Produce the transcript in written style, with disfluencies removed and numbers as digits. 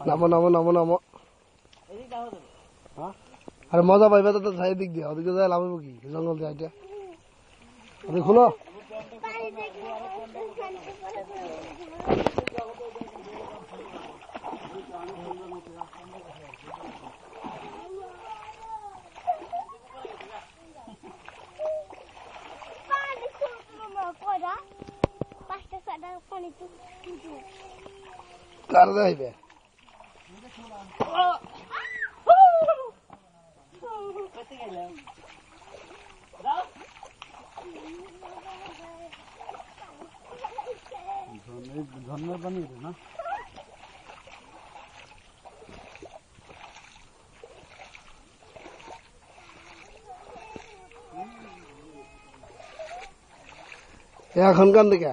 নামো নামো নামো নামো আরে মজা পাইবে তো সাইড দিক দিয়ে ওদিকে যায় লাভ কি জঙ্গল দিয়ে এটা আপনি খুলো কার যাইবে ঝর্ণার পানি না এখন কান থেকে